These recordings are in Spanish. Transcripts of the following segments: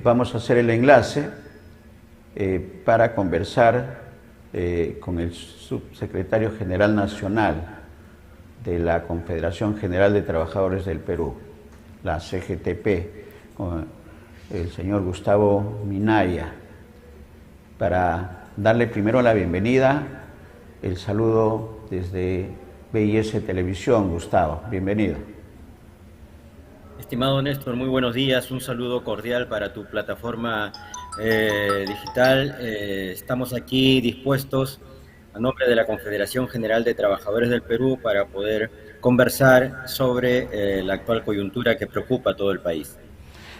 vamos a hacer el enlace para conversar con el subsecretario general nacional de la Confederación General de Trabajadores del Perú, la CGTP, con el señor Gustavo Minaya, para darle primero la bienvenida, el saludo desde BIS Televisión. Gustavo, bienvenido. Estimado Néstor, muy buenos días. Un saludo cordial para tu plataforma digital. Estamos aquí dispuestos, a nombre de la Confederación General de Trabajadores del Perú, para poder conversar sobre la actual coyuntura que preocupa a todo el país.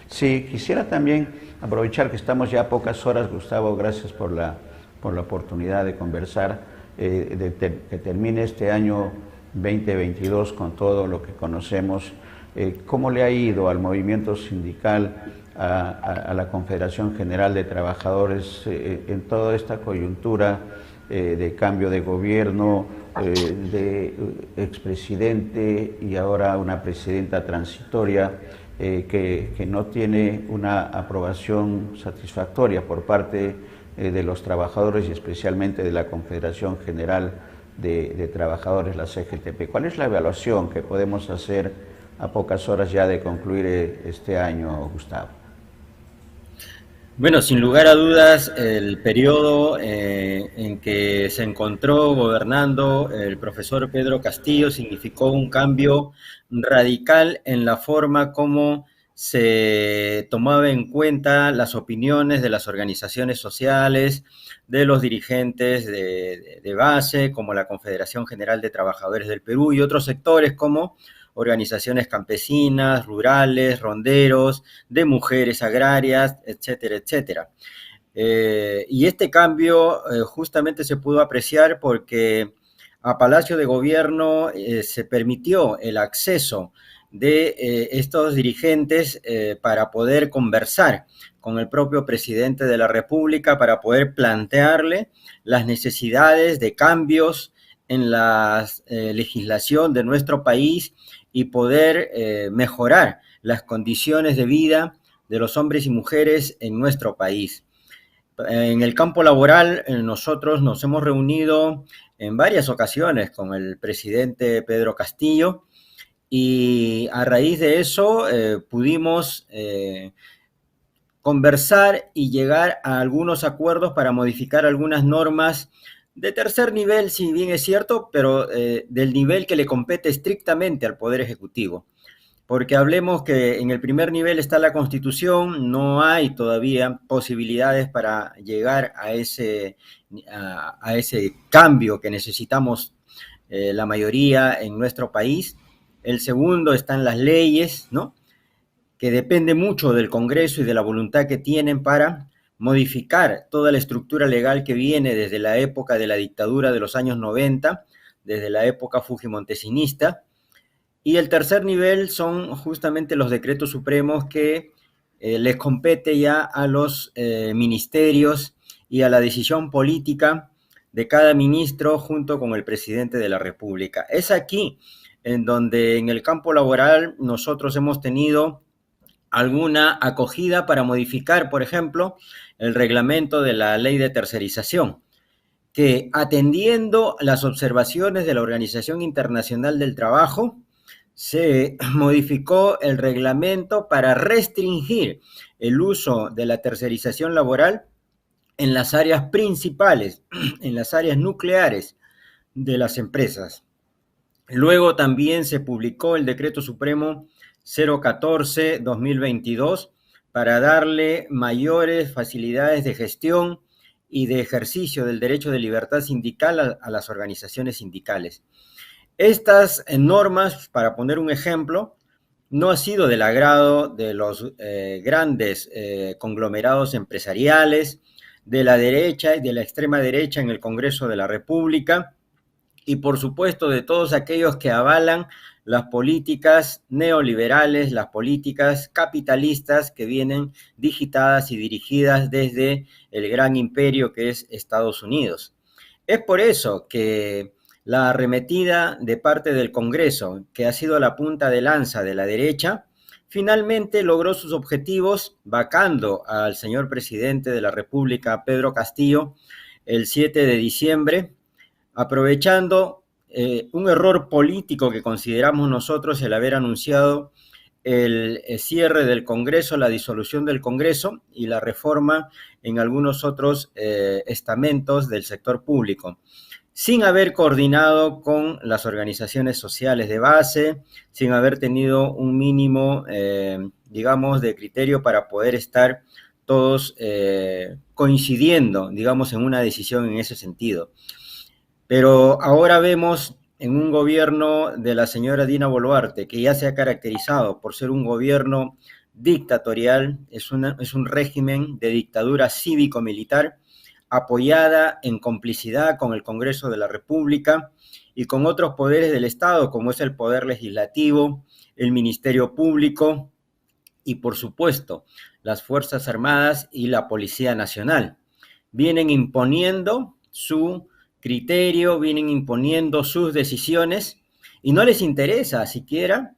Sí, quisiera también aprovechar que estamos ya a pocas horas, Gustavo, gracias por la oportunidad de conversar, que termine este año 2022 con todo lo que conocemos. ¿Cómo le ha ido al movimiento sindical, a la Confederación General de Trabajadores en toda esta coyuntura de cambio de gobierno, de expresidente y ahora una presidenta transitoria que no tiene una aprobación satisfactoria por parte de los trabajadores y especialmente de la Confederación General de Trabajadores, la CGTP? ¿Cuál es la evaluación que podemos hacer a pocas horas ya de concluir este año, Gustavo? Bueno, sin lugar a dudas, el periodo en que se encontró gobernando el profesor Pedro Castillo significó un cambio radical en la forma como se tomaba en cuenta las opiniones de las organizaciones sociales, de los dirigentes de base, como la Confederación General de Trabajadores del Perú y otros sectores como organizaciones campesinas, rurales, ronderos, de mujeres agrarias, etcétera, etcétera. Y este cambio justamente se pudo apreciar porque a Palacio de Gobierno se permitió el acceso de estos dirigentes para poder conversar con el propio presidente de la República, para poder plantearle las necesidades de cambios en la legislación de nuestro país y poder mejorar las condiciones de vida de los hombres y mujeres en nuestro país. En el campo laboral, nosotros nos hemos reunido en varias ocasiones con el presidente Pedro Castillo y a raíz de eso pudimos conversar y llegar a algunos acuerdos para modificar algunas normas de tercer nivel, si bien es cierto, pero del nivel que le compete estrictamente al Poder Ejecutivo. Porque hablemos que en el primer nivel está la Constitución, no hay todavía posibilidades para llegar a ese cambio que necesitamos la mayoría en nuestro país. El segundo están las leyes, ¿no?, que depende mucho del Congreso y de la voluntad que tienen para modificar toda la estructura legal que viene desde la época de la dictadura de los años 90, desde la época fujimontesinista. Y el tercer nivel son justamente los decretos supremos que les compete ya a los ministerios y a la decisión política de cada ministro junto con el presidente de la República. Es aquí en donde en el campo laboral nosotros hemos tenido alguna acogida para modificar, por ejemplo, el reglamento de la ley de tercerización, que atendiendo las observaciones de la Organización Internacional del Trabajo, se modificó el reglamento para restringir el uso de la tercerización laboral en las áreas principales, en las áreas nucleares de las empresas. Luego también se publicó el Decreto Supremo 014-2022 para darle mayores facilidades de gestión y de ejercicio del derecho de libertad sindical a las organizaciones sindicales. Estas normas, para poner un ejemplo, no ha sido del agrado de los grandes conglomerados empresariales, de la derecha y de la extrema derecha en el Congreso de la República, y por supuesto de todos aquellos que avalan las políticas neoliberales, las políticas capitalistas que vienen digitadas y dirigidas desde el gran imperio que es Estados Unidos. Es por eso que la arremetida de parte del Congreso, que ha sido la punta de lanza de la derecha, finalmente logró sus objetivos vacando al señor presidente de la República, Pedro Castillo, el 7 de diciembre, aprovechando un error político que consideramos nosotros el haber anunciado el cierre del Congreso, la disolución del Congreso y la reforma en algunos otros estamentos del sector público, sin haber coordinado con las organizaciones sociales de base, sin haber tenido un mínimo, digamos, de criterio para poder estar todos coincidiendo, digamos, en una decisión en ese sentido. Pero ahora vemos en un gobierno de la señora Dina Boluarte, que ya se ha caracterizado por ser un gobierno dictatorial, es un régimen de dictadura cívico-militar, apoyada en complicidad con el Congreso de la República y con otros poderes del Estado, como es el Poder Legislativo, el Ministerio Público y, por supuesto, las Fuerzas Armadas y la Policía Nacional. Vienen imponiendo su criterio, vienen imponiendo sus decisiones y no les interesa siquiera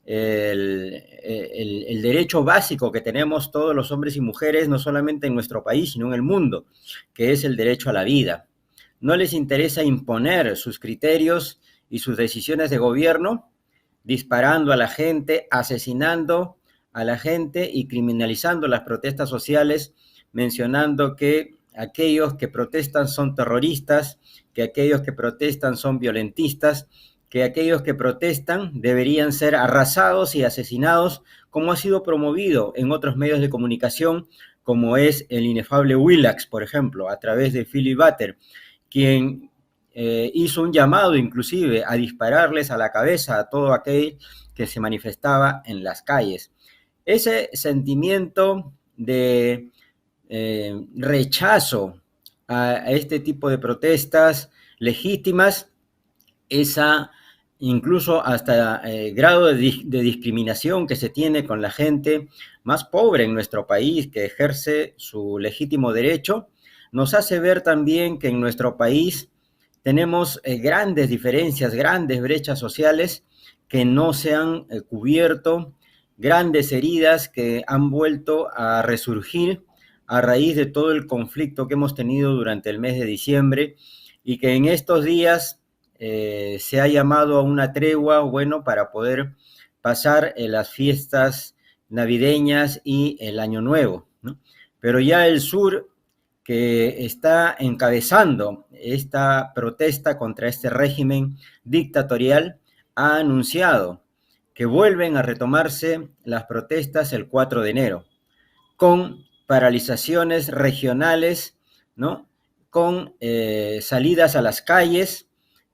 el derecho básico que tenemos todos los hombres y mujeres, no solamente en nuestro país, sino en el mundo, que es el derecho a la vida. No les interesa imponer sus criterios y sus decisiones de gobierno, disparando a la gente, asesinando a la gente y criminalizando las protestas sociales, mencionando que aquellos que protestan son terroristas, que aquellos que protestan son violentistas, que aquellos que protestan deberían ser arrasados y asesinados, como ha sido promovido en otros medios de comunicación, como es el inefable Willax, por ejemplo, a través de Philip Butter, quien hizo un llamado inclusive a dispararles a la cabeza a todo aquel que se manifestaba en las calles. Ese sentimiento de rechazo a este tipo de protestas legítimas, esa incluso hasta grado de discriminación que se tiene con la gente más pobre en nuestro país, que ejerce su legítimo derecho, nos hace ver también que en nuestro país tenemos grandes diferencias, grandes brechas sociales que no se han cubierto, grandes heridas que han vuelto a resurgir a raíz de todo el conflicto que hemos tenido durante el mes de diciembre y que en estos días se ha llamado a una tregua, bueno, para poder pasar las fiestas navideñas y el Año Nuevo, ¿no? Pero ya el sur, que está encabezando esta protesta contra este régimen dictatorial, ha anunciado que vuelven a retomarse las protestas el 4 de enero, con paralizaciones regionales, ¿no? Con salidas a las calles,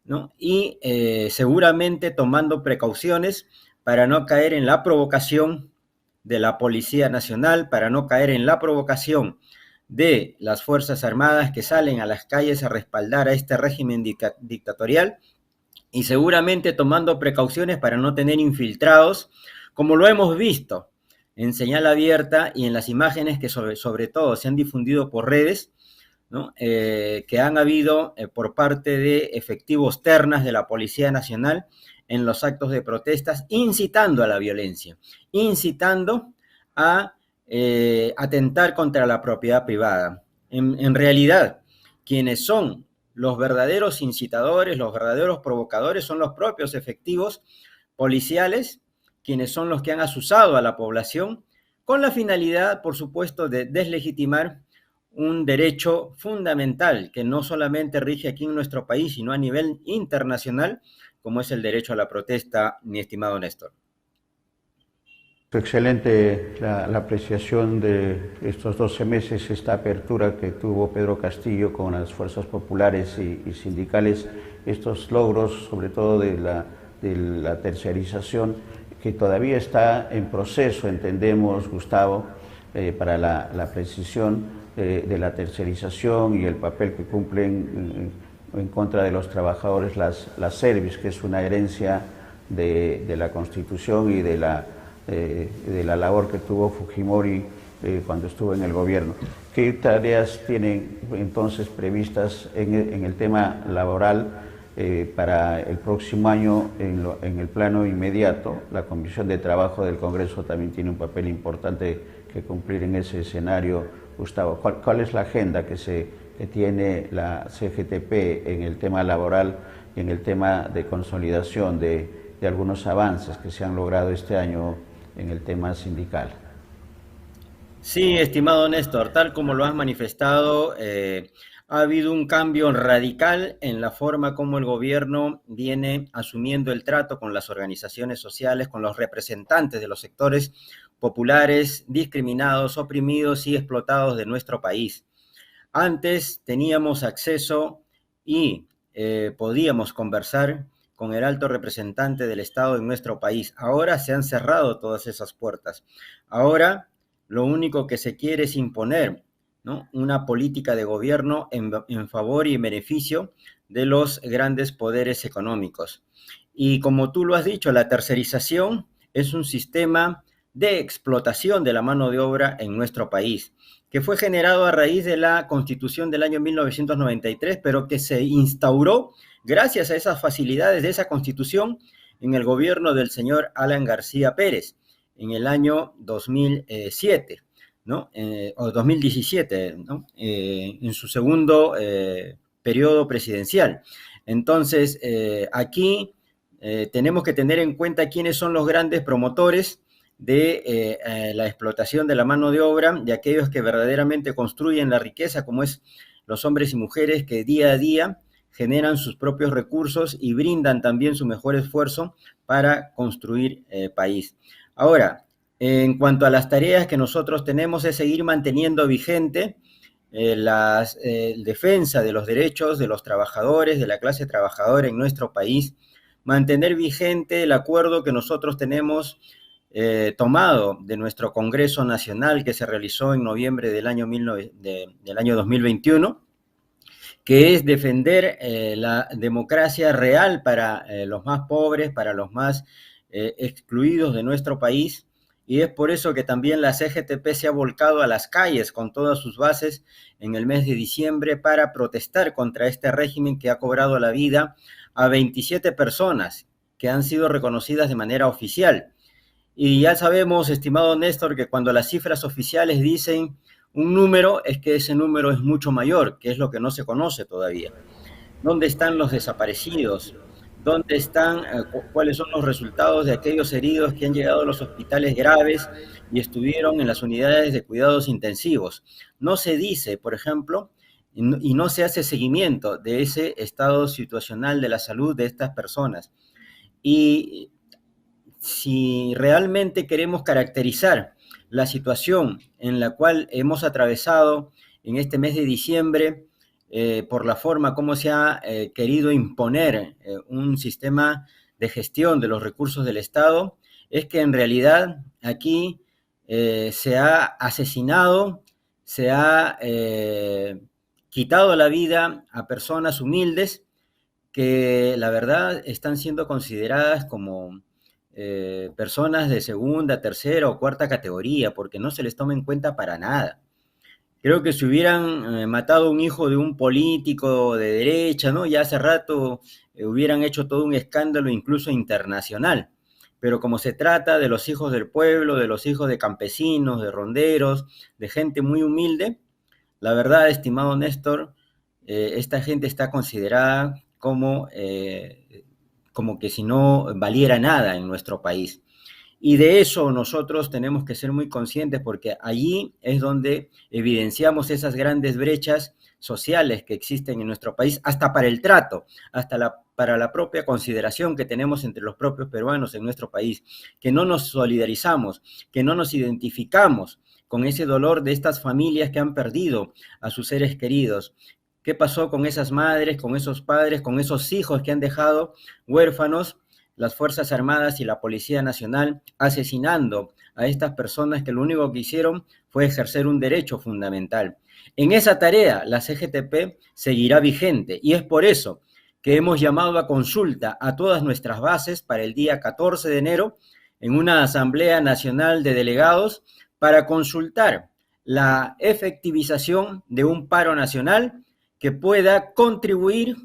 ¿no? Y seguramente tomando precauciones para no caer en la provocación de la Policía Nacional, para no caer en la provocación de las Fuerzas Armadas que salen a las calles a respaldar a este régimen dictatorial y seguramente tomando precauciones para no tener infiltrados, como lo hemos visto en señal abierta y en las imágenes que sobre todo se han difundido por redes, ¿no? Que han habido por parte de efectivos ternas de la Policía Nacional en los actos de protestas, incitando a la violencia, incitando a atentar contra la propiedad privada. En realidad, quienes son los verdaderos incitadores, los verdaderos provocadores, son los propios efectivos policiales, quienes son los que han asusado a la población, con la finalidad, por supuesto, de deslegitimar un derecho fundamental que no solamente rige aquí en nuestro país, sino a nivel internacional, como es el derecho a la protesta, mi estimado Néstor. Excelente la apreciación de estos 12 meses, esta apertura que tuvo Pedro Castillo con las fuerzas populares y sindicales, estos logros, sobre todo de la tercerización, que todavía está en proceso, entendemos, Gustavo, para la precisión de la tercerización y el papel que cumplen en contra de los trabajadores las SERVIS, que es una herencia de la Constitución y de la labor que tuvo Fujimori cuando estuvo en el gobierno. ¿Qué tareas tienen entonces previstas en el tema laboral para el próximo año, en el plano inmediato, la Comisión de Trabajo del Congreso también tiene un papel importante que cumplir en ese escenario. Gustavo, ¿cuál es la agenda que tiene la CGTP en el tema laboral y en el tema de consolidación de algunos avances que se han logrado este año en el tema sindical? Sí, estimado Néstor, tal como lo has manifestado, ha habido un cambio radical en la forma como el gobierno viene asumiendo el trato con las organizaciones sociales, con los representantes de los sectores populares discriminados, oprimidos y explotados de nuestro país. Antes teníamos acceso y podíamos conversar con el alto representante del Estado en nuestro país. Ahora se han cerrado todas esas puertas. Ahora lo único que se quiere es imponer, ¿no?, una política de gobierno en favor y en beneficio de los grandes poderes económicos. Y como tú lo has dicho, la tercerización es un sistema de explotación de la mano de obra en nuestro país, que fue generado a raíz de la Constitución del año 1993, pero que se instauró gracias a esas facilidades de esa Constitución en el gobierno del señor Alan García Pérez en el año 2007, ¿no? O 2017, ¿no? En su segundo periodo presidencial. Entonces, aquí tenemos que tener en cuenta quiénes son los grandes promotores de la explotación de la mano de obra, de aquellos que verdaderamente construyen la riqueza, como es los hombres y mujeres que día a día generan sus propios recursos y brindan también su mejor esfuerzo para construir país. Ahora, en cuanto a las tareas que nosotros tenemos es seguir manteniendo vigente la defensa de los derechos de los trabajadores, de la clase trabajadora en nuestro país, mantener vigente el acuerdo que nosotros tenemos tomado de nuestro Congreso Nacional que se realizó en noviembre del año 2021, que es defender la democracia real para los más pobres, para los más excluidos de nuestro país, y es por eso que también la CGTP se ha volcado a las calles con todas sus bases en el mes de diciembre para protestar contra este régimen que ha cobrado la vida a 27 personas que han sido reconocidas de manera oficial. Y ya sabemos, estimado Néstor, que cuando las cifras oficiales dicen un número, es que ese número es mucho mayor, que es lo que no se conoce todavía. ¿Dónde están los desaparecidos? ¿Dónde están, cuáles son los resultados de aquellos heridos que han llegado a los hospitales graves y estuvieron en las unidades de cuidados intensivos? No se dice, por ejemplo, y no se hace seguimiento de ese estado situacional de la salud de estas personas. Y si realmente queremos caracterizar la situación en la cual hemos atravesado en este mes de diciembre, por la forma como se ha querido imponer un sistema de gestión de los recursos del Estado, es que en realidad aquí se ha asesinado, se ha quitado la vida a personas humildes que la verdad están siendo consideradas como personas de segunda, tercera o cuarta categoría, porque no se les toma en cuenta para nada. Creo que si hubieran matado a un hijo de un político de derecha, ¿no?, ya hace rato hubieran hecho todo un escándalo, incluso internacional. Pero como se trata de los hijos del pueblo, de los hijos de campesinos, de ronderos, de gente muy humilde, la verdad, estimado Néstor, esta gente está considerada como que si no valiera nada en nuestro país. Y de eso nosotros tenemos que ser muy conscientes porque allí es donde evidenciamos esas grandes brechas sociales que existen en nuestro país, hasta para el trato, para la propia consideración que tenemos entre los propios peruanos en nuestro país, que no nos solidarizamos, que no nos identificamos con ese dolor de estas familias que han perdido a sus seres queridos. ¿Qué pasó con esas madres, con esos padres, con esos hijos que han dejado huérfanos? Las Fuerzas Armadas y la Policía Nacional asesinando a estas personas que lo único que hicieron fue ejercer un derecho fundamental. En esa tarea la CGTP seguirá vigente y es por eso que hemos llamado a consulta a todas nuestras bases para el día 14 de enero en una Asamblea Nacional de Delegados para consultar la efectivización de un paro nacional que pueda contribuir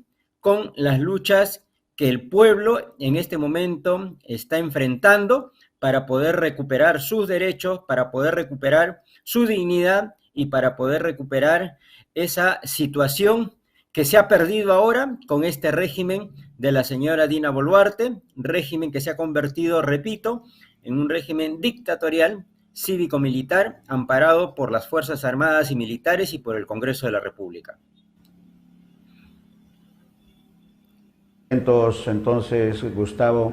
con las luchas que el pueblo en este momento está enfrentando para poder recuperar sus derechos, para poder recuperar su dignidad y para poder recuperar esa situación que se ha perdido ahora con este régimen de la señora Dina Boluarte, régimen que se ha convertido, repito, en un régimen dictatorial, cívico-militar, amparado por las Fuerzas Armadas y Militares y por el Congreso de la República. Entonces, Gustavo,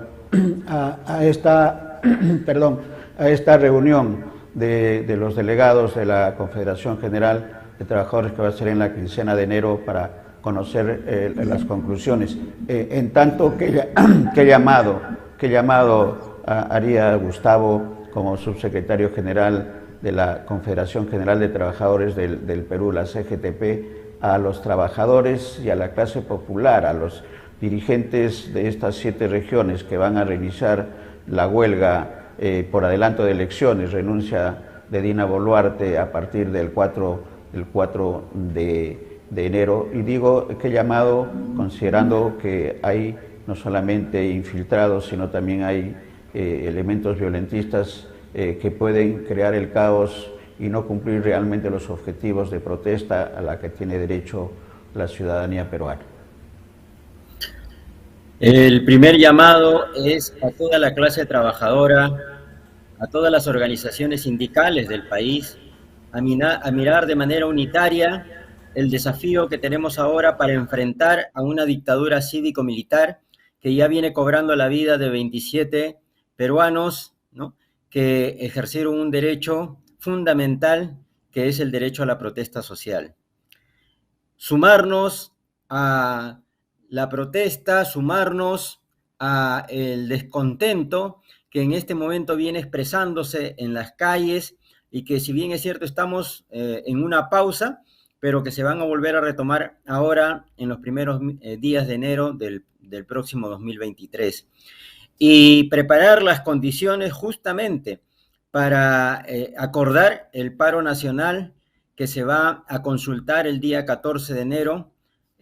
a esta, perdón, a esta reunión de los delegados de la Confederación General de Trabajadores que va a ser en la quincena de enero para conocer las conclusiones. En tanto, ¿qué llamado haría Gustavo como subsecretario general de la Confederación General de Trabajadores del Perú, la CGTP, a los trabajadores y a la clase popular, a los dirigentes de estas 7 regiones que van a reiniciar la huelga por adelanto de elecciones, renuncia de Dina Boluarte a partir del 4 de enero? Y digo qué llamado, considerando que hay no solamente infiltrados, sino también hay elementos violentistas que pueden crear el caos y no cumplir realmente los objetivos de protesta a la que tiene derecho la ciudadanía peruana. El primer llamado es a toda la clase trabajadora, a todas las organizaciones sindicales del país, a mirar de manera unitaria el desafío que tenemos ahora para enfrentar a una dictadura cívico-militar que ya viene cobrando la vida de 27 peruanos, ¿no?, que ejercieron un derecho fundamental, que es el derecho a la protesta social. Sumarnos a la protesta, sumarnos a el descontento que en este momento viene expresándose en las calles y que, si bien es cierto, estamos en una pausa, pero que se van a volver a retomar ahora en los primeros días de enero del próximo 2023. Y preparar las condiciones justamente para acordar el paro nacional que se va a consultar el día 14 de enero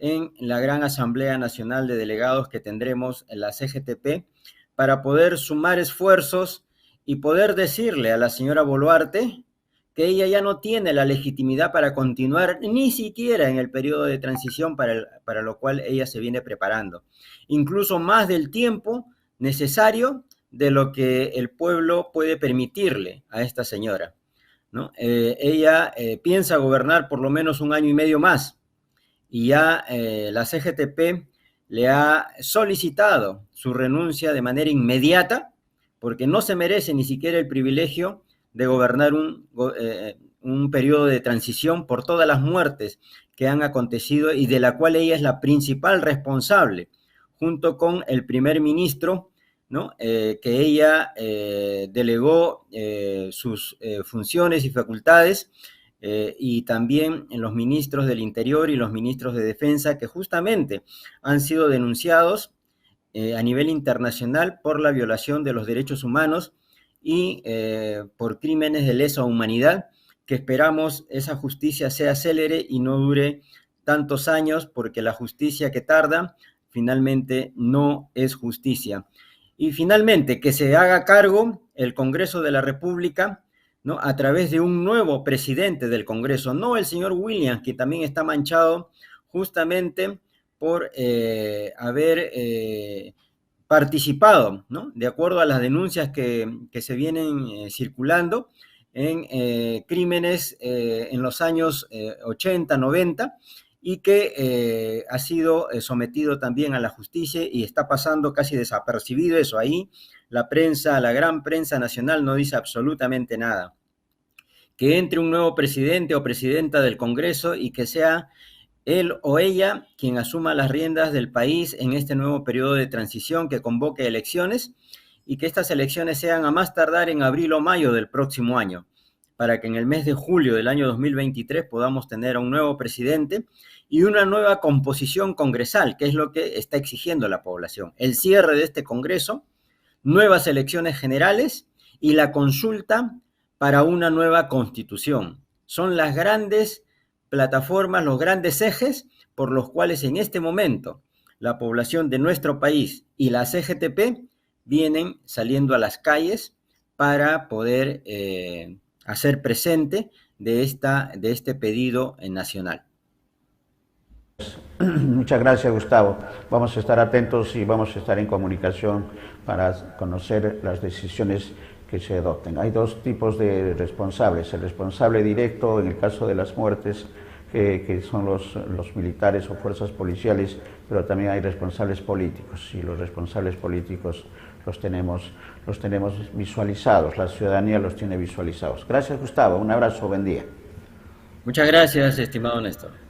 en la gran Asamblea Nacional de Delegados que tendremos en la CGTP, para poder sumar esfuerzos y poder decirle a la señora Boluarte que ella ya no tiene la legitimidad para continuar ni siquiera en el periodo de transición para lo cual ella se viene preparando, incluso más del tiempo necesario de lo que el pueblo puede permitirle a esta señora, ¿no? Ella piensa gobernar por lo menos 1 año y medio más, y ya la CGTP le ha solicitado su renuncia de manera inmediata, porque no se merece ni siquiera el privilegio de gobernar un periodo de transición por todas las muertes que han acontecido y de la cual ella es la principal responsable, junto con el primer ministro, ¿no?, que ella delegó sus funciones y facultades, y también en los ministros del Interior y los ministros de Defensa, que justamente han sido denunciados a nivel internacional por la violación de los derechos humanos y por crímenes de lesa humanidad, que esperamos esa justicia sea célere y no dure tantos años, porque la justicia que tarda finalmente no es justicia. Y finalmente, que se haga cargo el Congreso de la República, ¿no?, a través de un nuevo presidente del Congreso, no el señor Williams, que también está manchado justamente por haber participado, ¿no?, de acuerdo a las denuncias que se vienen circulando, en crímenes en los años 80, 90, y que ha sido sometido también a la justicia y está pasando casi desapercibido eso ahí. La prensa, la gran prensa nacional, no dice absolutamente nada. Que entre un nuevo presidente o presidenta del Congreso y que sea él o ella quien asuma las riendas del país en este nuevo periodo de transición, que convoque elecciones y que estas elecciones sean a más tardar en abril o mayo del próximo año, para que en el mes de julio del año 2023 podamos tener a un nuevo presidente y una nueva composición congresal, que es lo que está exigiendo la población. El cierre de este Congreso, nuevas elecciones generales y la consulta para una nueva constitución. Son las grandes plataformas, los grandes ejes por los cuales en este momento la población de nuestro país y la CGTP vienen saliendo a las calles para poder hacer presente de este pedido nacional. Muchas gracias, Gustavo. Vamos a estar atentos y vamos a estar en comunicación para conocer las decisiones que se adopten. Hay dos tipos de responsables: el responsable directo en el caso de las muertes, que son los militares o fuerzas policiales, pero también hay responsables políticos, y los responsables políticos los tenemos visualizados, la ciudadanía los tiene visualizados. Gracias, Gustavo, un abrazo, buen día. Muchas gracias, estimado Néstor.